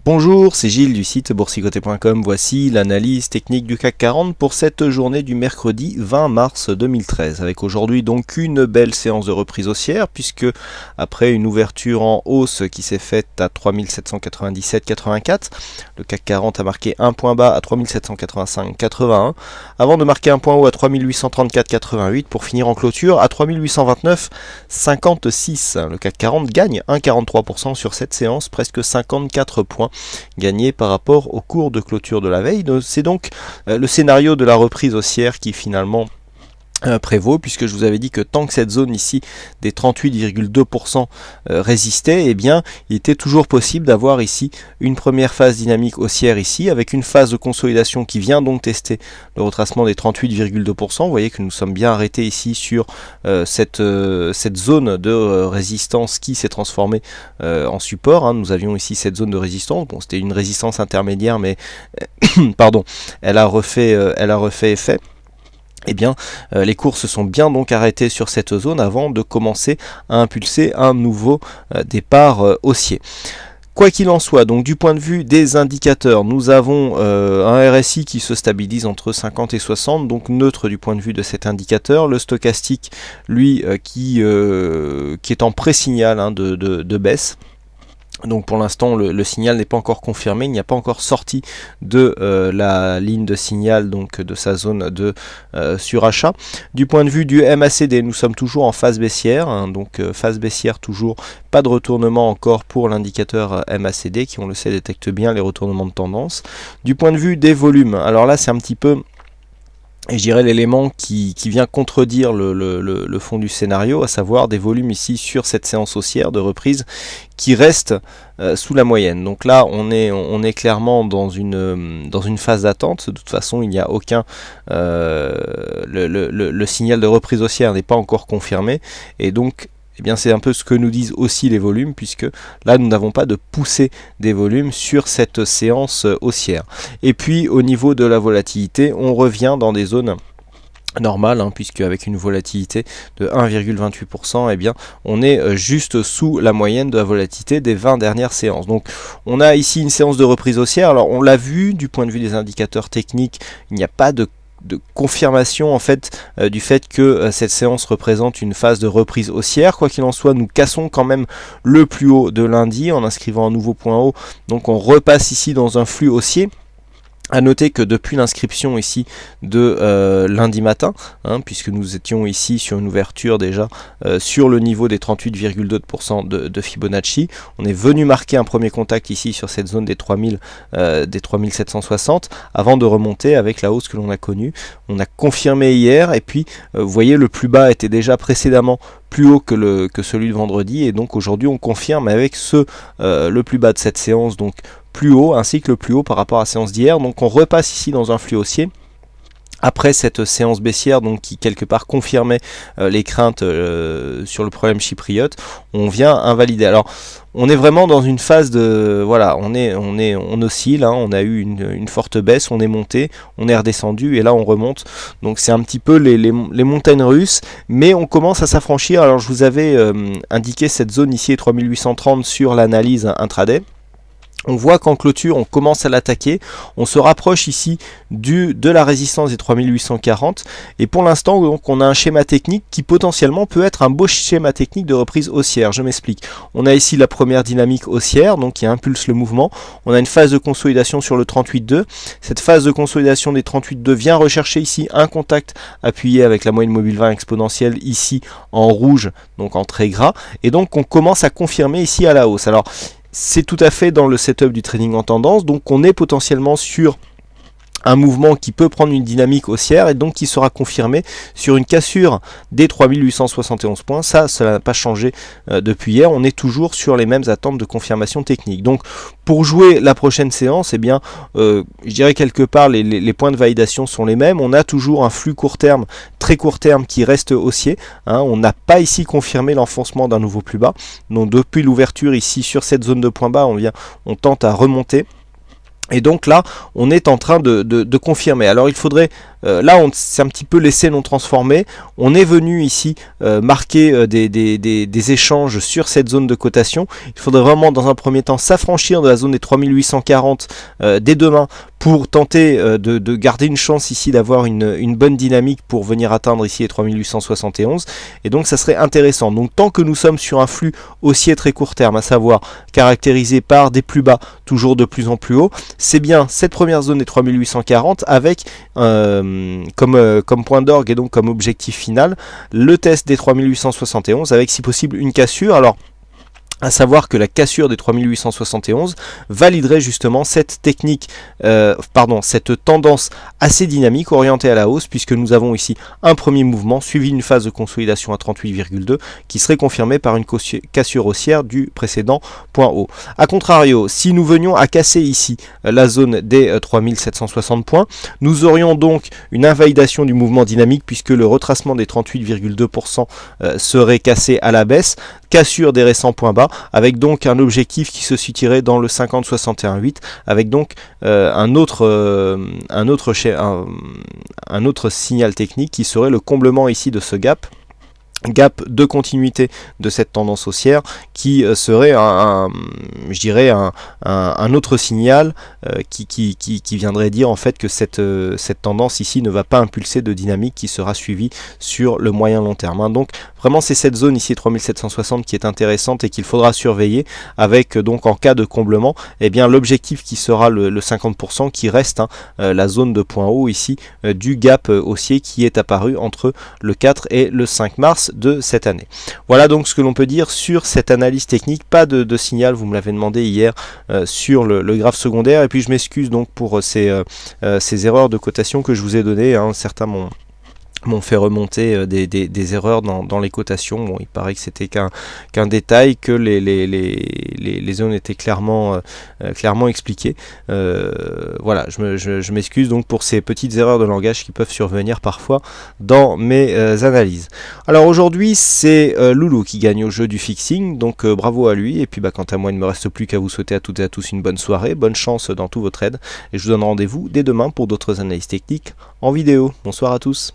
Bonjour, c'est Gilles du site boursicoté.com. Voici l'analyse technique du CAC 40 pour cette journée du mercredi 20 mars 2013. Avec aujourd'hui donc une belle séance de reprise haussière puisque après une ouverture en hausse qui s'est faite à 3797,84, le CAC 40 a marqué un point bas à 3785,81 avant de marquer un point haut à 3834,88 pour finir en clôture à 3829,56. Le CAC 40 gagne 1,43% sur cette séance, presque 54 points gagné par rapport au cours de clôture de la veille. C'est donc le scénario de la reprise haussière qui finalement prévaut, puisque je vous avais dit que tant que cette zone ici des 38,2% résistait, eh bien il était toujours possible d'avoir ici une première phase dynamique haussière ici, avec une phase de consolidation qui vient donc tester le retracement des 38,2%. Vous voyez que nous sommes bien arrêtés ici sur cette zone de résistance qui s'est transformée en support. Nous avions ici cette zone de résistance, bon c'était une résistance intermédiaire, mais pardon, elle a refait effet. Eh bien, les cours se sont bien donc arrêtés sur cette zone avant de commencer à impulser un nouveau départ haussier. Quoi qu'il en soit, donc du point de vue des indicateurs, nous avons un RSI qui se stabilise entre 50 et 60, donc neutre du point de vue de cet indicateur. Le stochastique, lui, qui est en pré-signal de baisse. Donc pour l'instant le signal n'est pas encore confirmé, il n'y a pas encore sorti de la ligne de signal, donc de sa zone de surachat. Du point de vue du MACD, nous sommes toujours en phase baissière, donc phase baissière toujours, pas de retournement encore pour l'indicateur MACD qui, on le sait, détecte bien les retournements de tendance. Du point de vue des volumes, alors là c'est un petit peu, et je dirais, l'élément qui vient contredire le fond du scénario, à savoir des volumes ici sur cette séance haussière de reprise qui restent sous la moyenne. Donc là on est clairement dans une phase d'attente. De toute façon il n'y a aucun le signal de reprise haussière n'est pas encore confirmé, et donc eh bien c'est un peu ce que nous disent aussi les volumes, puisque là nous n'avons pas de poussée des volumes sur cette séance haussière. Et puis au niveau de la volatilité, on revient dans des zones normales, puisque avec une volatilité de 1,28%, eh bien on est juste sous la moyenne de la volatilité des 20 dernières séances. Donc on a ici une séance de reprise haussière. Alors on l'a vu du point de vue des indicateurs techniques, il n'y a pas de confirmation en fait du fait que cette séance représente une phase de reprise haussière. Quoi qu'il en soit, nous cassons quand même le plus haut de lundi en inscrivant un nouveau point haut, donc on repasse ici dans un flux haussier. À noter que depuis l'inscription ici de lundi matin, puisque nous étions ici sur une ouverture déjà sur le niveau des 38,2% de Fibonacci, on est venu marquer un premier contact ici sur cette zone des 3760 avant de remonter avec la hausse que l'on a connue. On a confirmé hier, et puis vous voyez, le plus bas était déjà précédemment plus haut que celui de vendredi, et donc aujourd'hui on confirme avec le plus bas de cette séance, donc plus haut, ainsi que le plus haut par rapport à la séance d'hier. Donc on repasse ici dans un flux haussier après cette séance baissière, donc qui quelque part confirmait les craintes sur le problème chypriote. On vient invalider. Alors on est vraiment dans une phase de, voilà, on oscille, on a eu une forte baisse, on est monté, on est redescendu, et là on remonte. Donc c'est un petit peu les montagnes russes, mais on commence à s'affranchir. Alors je vous avais indiqué cette zone ici, 3830 sur l'analyse intraday. On voit qu'en clôture, on commence à l'attaquer. On se rapproche ici de la résistance des 3840. Et pour l'instant, donc, on a un schéma technique qui potentiellement peut être un beau schéma technique de reprise haussière. Je m'explique. On a ici la première dynamique haussière, donc qui impulse le mouvement. On a une phase de consolidation sur le 38,2. Cette phase de consolidation des 38,2 vient rechercher ici un contact appuyé avec la moyenne mobile 20 exponentielle ici en rouge, donc en très gras. Et donc on commence à confirmer ici à la hausse. Alors c'est tout à fait dans le setup du trading en tendance, donc on est potentiellement sur un mouvement qui peut prendre une dynamique haussière et donc qui sera confirmé sur une cassure des 3871 points. Ça n'a pas changé depuis hier, on est toujours sur les mêmes attentes de confirmation technique. Donc pour jouer la prochaine séance, eh bien, je dirais quelque part les points de validation sont les mêmes. On a toujours un flux court terme, très court terme, qui reste haussier. On n'a pas ici confirmé l'enfoncement d'un nouveau plus bas. Donc depuis l'ouverture ici sur cette zone de point bas, on tente à remonter. Et donc là, on est en train de confirmer. Alors il faudrait là on s'est un petit peu laissé non transformé, on est venu ici marquer des échanges sur cette zone de cotation. Il faudrait vraiment dans un premier temps s'affranchir de la zone des 3840 dès demain pour tenter de garder une chance ici d'avoir une bonne dynamique pour venir atteindre ici les 3871, et donc ça serait intéressant. Donc tant que nous sommes sur un flux haussier très court terme, à savoir caractérisé par des plus bas toujours de plus en plus haut, c'est bien cette première zone des 3840 avec comme point d'orgue et donc comme objectif final le test des 3871 avec si possible une cassure. Alors à savoir que la cassure des 3871 validerait justement cette technique, cette tendance assez dynamique orientée à la hausse, puisque nous avons ici un premier mouvement suivi d'une phase de consolidation à 38,2 qui serait confirmée par une cassure haussière du précédent point haut. A contrario, si nous venions à casser ici la zone des 3760 points, nous aurions donc une invalidation du mouvement dynamique puisque le retracement des 38,2% serait cassé à la baisse, cassure des récents points bas, avec donc un objectif qui se situerait dans le 50-61-8, avec donc un autre signal technique qui serait le comblement ici de ce gap de continuité de cette tendance haussière qui serait un autre signal qui viendrait dire en fait que cette tendance ici ne va pas impulser de dynamique qui sera suivie sur le moyen long terme, hein. Donc vraiment c'est cette zone ici 3760 qui est intéressante et qu'il faudra surveiller avec donc en cas de comblement l'objectif qui sera le 50% qui reste, hein, la zone de point haut ici du gap haussier qui est apparu entre le 4 et le 5 mars de cette année. Voilà donc ce que l'on peut dire sur cette analyse technique. Pas de signal, vous me l'avez demandé hier sur le graphe secondaire, et puis je m'excuse donc pour ces erreurs de cotation que je vous ai données, hein. Certains m'ont fait remonter des erreurs dans les cotations. Bon, il paraît que c'était qu'un détail, que les zones étaient clairement expliquées. Voilà, je m'excuse donc pour ces petites erreurs de langage qui peuvent survenir parfois dans mes analyses. Alors aujourd'hui, c'est Loulou qui gagne au jeu du fixing, donc bravo à lui. Et puis quant à moi, il ne me reste plus qu'à vous souhaiter à toutes et à tous une bonne soirée, bonne chance dans tout votre trade, et je vous donne rendez-vous dès demain pour d'autres analyses techniques en vidéo. Bonsoir à tous.